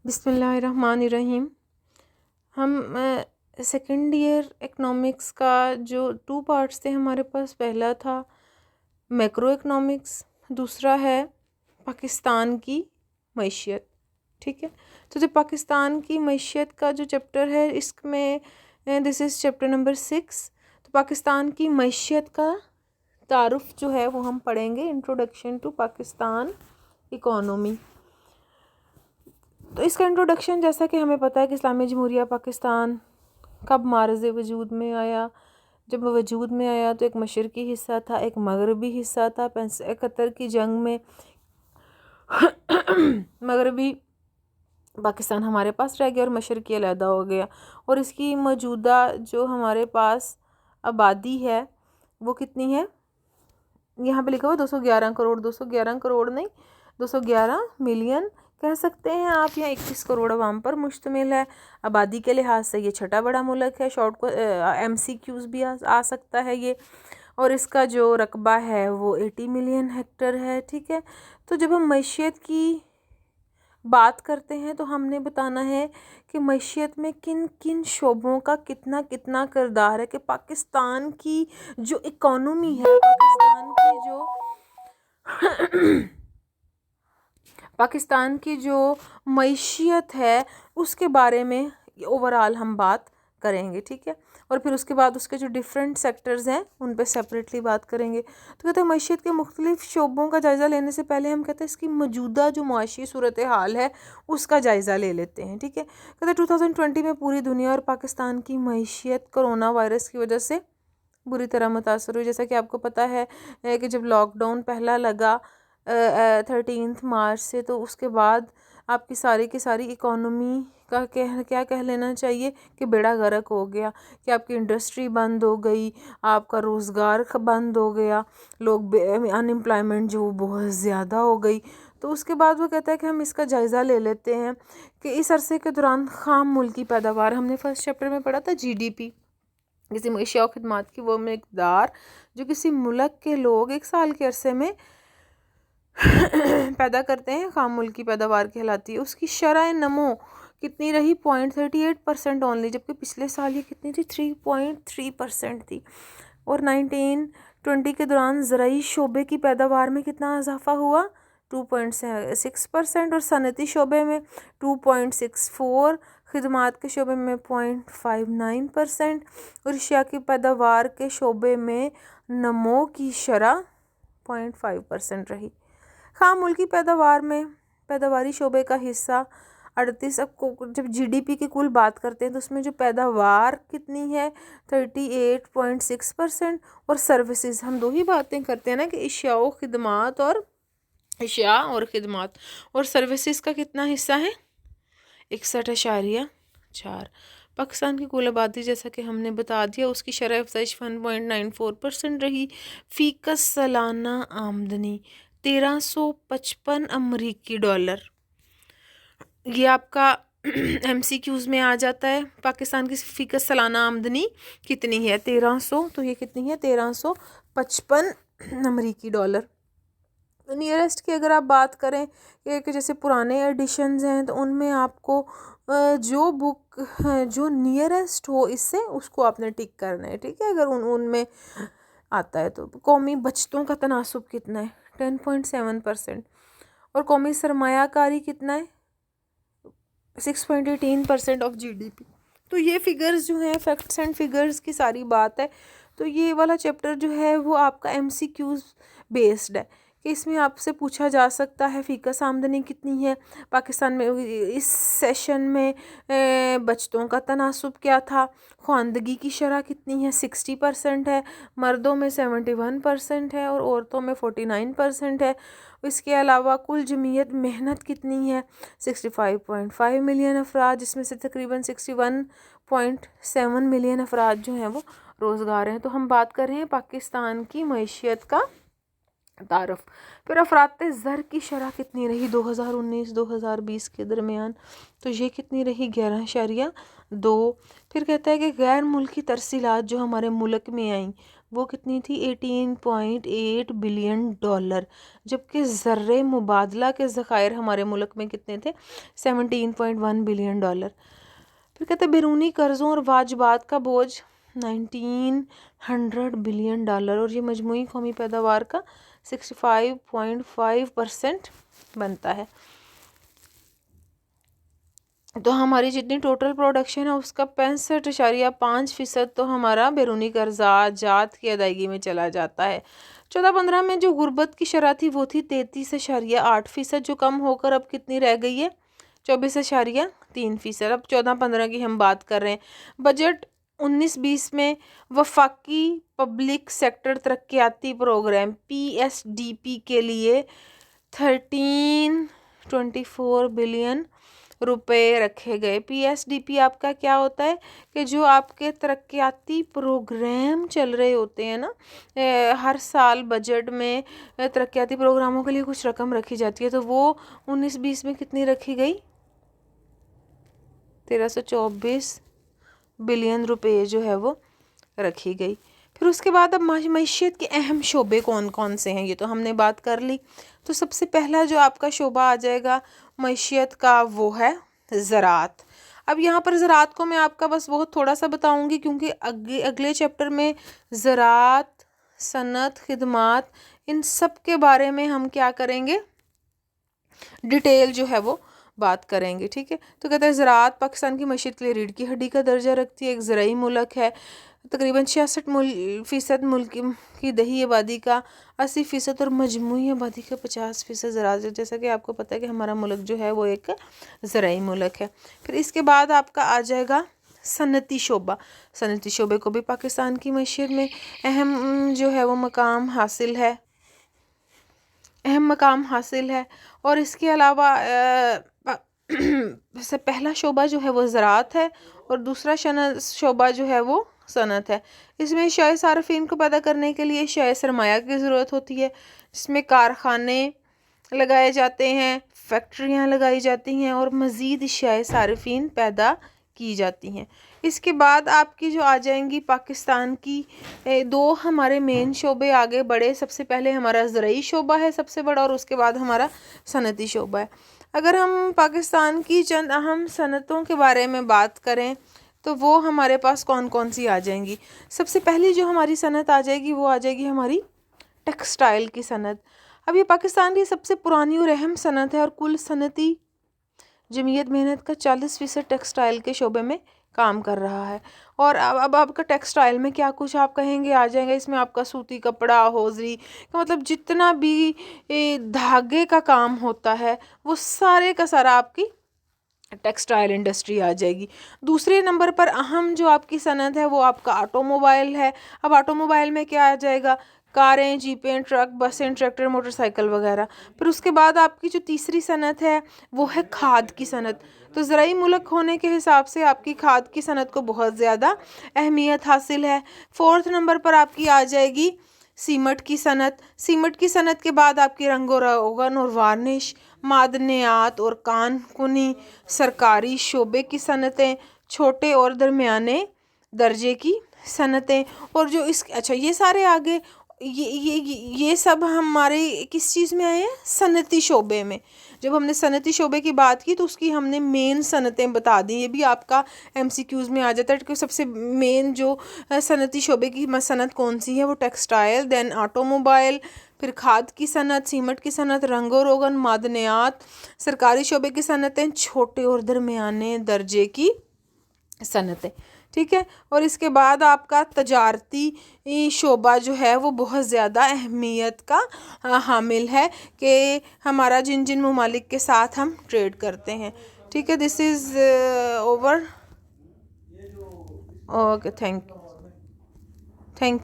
बिस्मिल्लाहिर्रहमानिर्रहीम। हम second year economics का जो 2 पार्ट्स थे हमारे पास, पहला था मैक्रो इकनॉमिक्स, दूसरा है पाकिस्तान की मईशत। ठीक है, तो जो पाकिस्तान की मईशत का जो चैप्टर है इसमें दिस इज़ चैप्टर नंबर 6। तो पाकिस्तान की मईशत का तारुफ जो है वो हम पढ़ेंगे, इंट्रोडक्शन टू पाकिस्तान इकोनॉमी। तो इसका इंट्रोडक्शन, जैसा कि हमें पता है कि इस्लामी जमहूरिया पाकिस्तान कब मारज़ वजूद में आया। जब वजूद में आया तो एक मशरक़ी हिस्सा था, एक मगरबी हिस्सा था। 71 की जंग में मगरबी पाकिस्तान हमारे पास रह गया और मशरक़ी अलहदा हो गया। और इसकी मौजूदा जो हमारे पास आबादी है वो कितनी है, यहाँ पे लिखा हुआ 211 करोड़। 211 करोड़ नहीं, 211 मिलियन कह सकते हैं आप। यहाँ 21 करोड़ अवाम पर मुश्तमिल है। आबादी के लिहाज से ये छठा बड़ा मुल्क है। शॉर्ट को MCQs भी आ सकता है ये। और इसका जो रकबा है वो 80 मिलियन हेक्टर है। ठीक है, तो जब हम मईशत की बात करते हैं तो हमने बताना है कि मईशत में किन किन शोबों का कितना कितना किरदार है, कि पाकिस्तान की जो इकोनॉमी है, पाकिस्तान की जो मईशत है उसके बारे में ओवरऑल हम बात करेंगे। ठीक है, और फिर उसके बाद उसके जो डिफरेंट सेक्टर्स हैं उन पे सेपरेटली बात करेंगे। तो कहते हैं मईशत के मुख्तलिफ शोबों का जायज़ा लेने से पहले हम कहते हैं इसकी मौजूदा जो मुआशी सूरत हाल है उसका जायज़ा ले लेते हैं। ठीक है, कहते हैं 2020 में पूरी दुनिया और पाकिस्तान की मईशत कोरोना वायरस की वजह से बुरी तरह मुतासर हुई। जैसा कि आपको पता है कि जब लॉकडाउन पहला लगा 13 मार्च से, तो उसके बाद आपकी सारी की सारी इकोनॉमी का क्या कह लेना चाहिए कि बेड़ा गर्क हो गया, कि आपकी इंडस्ट्री बंद हो गई, आपका रोज़गार बंद हो गया, लोग अनएम्प्लॉयमेंट जो बहुत ज़्यादा हो गई। तो उसके बाद वो कहता है कि हम इसका जायज़ा ले लेते हैं कि इस अरसे के दौरान खाम मुल्की पैदावार, हमने फर्स्ट चैप्टर में पढ़ा था GDP, किसी अशिया और खिदमात की वो मकदार जो किसी मुल्क के लोग एक साल के अरसे में पैदा करते हैं, खाम मुल्की पैदावार कहलाती है। उसकी शरह नमो कितनी रही, 0.38% ओनली, जबकि पिछले साल ये कितनी थी, 3.3% थी। और 1920 के दौरान ज़राई शोबे की पैदावार में कितना इजाफा हुआ, 2.6%, और सनती शोबे में 2.64%, खिदमात के शोबे में 0.59%, और अशिया की पैदावार के शोबे में नमो की शरह 0.5% रही। खाम मुल्की पैदावार में पैदावारी शोबे का हिस्सा 38। अब जब GDP की कुल बात करते हैं तो उसमें जो पैदावार कितनी है, 38.6%। और सर्विसेज, हम दो ही बातें करते हैं ना कि अशिया और खिदमात, और सर्विसेज का कितना हिस्सा है, 61.4। पाकिस्तान की कुल आबादी, जैसा कि हमने बता दिया, उसकी शरह अफजाइश 1.94% रही। फ़ीकस सालाना आमदनी 1355 अमरीकी डॉलर, ये आपका MCQs में आ जाता है। पाकिस्तान की फ़ीकस सालाना आमदनी कितनी है, 1300, तो ये कितनी है, 1355 अमरीकी डॉलर। नियरेस्ट की अगर आप बात करें कि जैसे पुराने एडिशंस हैं तो उनमें आपको जो बुक जो नियरेस्ट हो इससे उसको आपने टिक करना है। ठीक है, अगर उनमें आता है तो कौमी बचतों का तनासुब कितना है, 10.7%, और कौमी सरमायाकारी कितना है, 6.18% ऑफ GDP। तो ये फिगर्स जो हैं, फैक्ट्स एंड फिगर्स की सारी बात है। तो ये वाला चैप्टर जो है वो आपका MCQs बेस्ड है, कि इसमें आपसे पूछा जा सकता है फ़ीकस आमदनी कितनी है पाकिस्तान में इस सेशन में, बचतों का तनासुब क्या था, ख्वानदगी की शरह कितनी है, 60% है, मर्दों में 71% है और औरतों में 49% है। इसके अलावा कुल जमीयत मेहनत कितनी है, 65.5 मिलियन अफराद, जिसमें से तकरीबन 61.7 मिलियन अफराद जो हैं वो रोज़गार हैं। तो हम बात कर रहे हैं पाकिस्तान की मईशत का तारफ़। फिर अफरात ज़र की शरह कितनी रही 2019-2020 के दरमियान, तो ये कितनी रही, 11.2। फिर कहता है कि गैर मुल्की तरसीलात जो हमारे मुल्क में आई वो कितनी थी 18.8 बिलियन डॉलर, जबकि ज़र्रे मुबादला के ज़खायर हमारे मुल्क में कितने थे 17.1 बिलियन डॉलर। फिर कहते हैं बैरूनी कर्ज़ों और वाजबात का बोझ 1900 बिलियन डॉलर, और ये मजमूई कौमी पैदावार का 65.5% बनता है। तो हमारी जितनी टोटल प्रोडक्शन है उसका 65.5% तो हमारा बैरूनी कर्जात की अदायगी में चला जाता है। 14-15 में जो गुर्बत की शरह थी वो थी 33.8%, जो कम होकर अब कितनी रह गई है 24.3%। अब 14-15 की हम बात कर रहे हैं। बजट 19-20 में वफाकी पब्लिक सेक्टर तरक्याती प्रोग्राम PSDP के लिए 1324 बिलियन रुपए रखे गए। PSDP आपका क्या होता है कि जो आपके तरक्याती प्रोग्राम चल रहे होते हैं ना, हर साल बजट में तरक्याती प्रोग्रामों के लिए कुछ रकम रखी जाती है, तो वो 19-20 में कितनी रखी गई 1324 बिलियन रुपए जो है वो रखी गई। फिर उसके बाद अब मईशत के अहम शोबे कौन कौन से हैं ये तो हमने बात कर ली। तो सबसे पहला जो आपका शोबा आ जाएगा मईशत का वो है ज़राअत। अब यहाँ पर ज़राअत को मैं आपका बस बहुत थोड़ा सा बताऊँगी, क्योंकि अगले चैप्टर में ज़राअत, सनत, खिदमात, इन सब के बारे में हम क्या करेंगे डिटेल जो है वो बात करेंगे। ठीक है, तो कहते हैं ज़राअत पाकिस्तान की मईशत के लिए रीढ़ की हड्डी का दर्जा रखती है, एक ज़राई मुल्क है। तकरीबन 66% मुल्क की दही आबादी का 80% और मजमूई आबादी का 50% ज़राअत, जैसा कि आपको पता है कि हमारा मुल्क जो है वो एक ज़राई मुल्क है। फिर इसके बाद आपका आ जाएगा सनती शोबा। सनती शोबे को भी पाकिस्तान की मईशत में अहम जो है वो मकाम हासिल है। और इसके अलावा से पहला शोबा जो है वो ज़राअत है और दूसरा शोबा जो है वो सनत है। इसमें शय सार्फिन को पैदा करने के लिए शय सरमाया की ज़रूरत होती है, जिसमें कारखाने लगाए जाते हैं, फैक्ट्रियाँ लगाई जाती हैं और मज़ीद शय सार्फिन पैदा की जाती हैं। इसके बाद आपकी जो आ जाएंगी पाकिस्तान की दो हमारे मेन शोबे आगे बढ़े। सबसे पहले हमारा ज़राई शोबा है सबसे बड़ा, और उसके बाद हमारा सनती शोबा है। अगर हम पाकिस्तान की चंद अहम सनतों के बारे में बात करें तो वो हमारे पास कौन कौन सी आ जाएंगी। सबसे पहली जो हमारी सनत आ जाएगी वो आ जाएगी हमारी टेक्सटाइल की सनत। अब ये पाकिस्तान की सबसे पुरानी और अहम सनत है और कुल सनती जमीयत मेहनत का 40% टेक्सटाइल के शोबे में काम कर रहा है। और अब आपका टेक्सटाइल में क्या कुछ आप कहेंगे आ जाएगा। इसमें आपका सूती कपड़ा, होजरी का मतलब जितना भी धागे का काम होता है वो सारे का सारा आपकी टेक्सटाइल इंडस्ट्री आ जाएगी। दूसरे नंबर पर अहम जो आपकी सनत है वो आपका ऑटोमोबाइल है। अब ऑटोमोबाइल में क्या आ जाएगा, कारें, जीपें, ट्रक, बसें, ट्रैक्टर, मोटरसाइकिल वगैरह। फिर उसके बाद आपकी जो तीसरी सनत है वो है खाद की सनत। तो ज़राई मुल्क होने के हिसाब से आपकी खाद की सनत को बहुत ज़्यादा अहमियत हासिल है। फोर्थ नंबर पर आपकी आ जाएगी सीमेंट की सनत। सीमेंट की सनत के बाद आपकी रंगो रोगन और वार्निश, मादनियात और कानकुनी, सरकारी शोबे की सनतें, छोटे और दरमियाने दर्जे की सनतें। और जो अच्छा ये सारे आगे ये सब हमारे किस चीज़ में आए हैं, सनती शोबे में। जब हमने सनती शोबे की बात की तो उसकी हमने मेन सनतें बता दी। ये भी आपका MCQs में आ जाता है कि सबसे मेन जो सनती शोबे की सनत कौन सी है, वो टेक्सटाइल, देन ऑटोमोबाइल, फिर खाद की सनत, सीमेंट की सनत, रंगो रोगन, मादनियात, सरकारी शोबे की सनतें, छोटे और दरमियाने दर्जे की सनतें। ठीक है, और इसके बाद आपका तजारती शोबा जो है वो बहुत ज़्यादा अहमियत का हामिल है कि हमारा जिन जिन ममालिक के साथ हम ट्रेड करते हैं। ठीक है, this is over. Okay, thank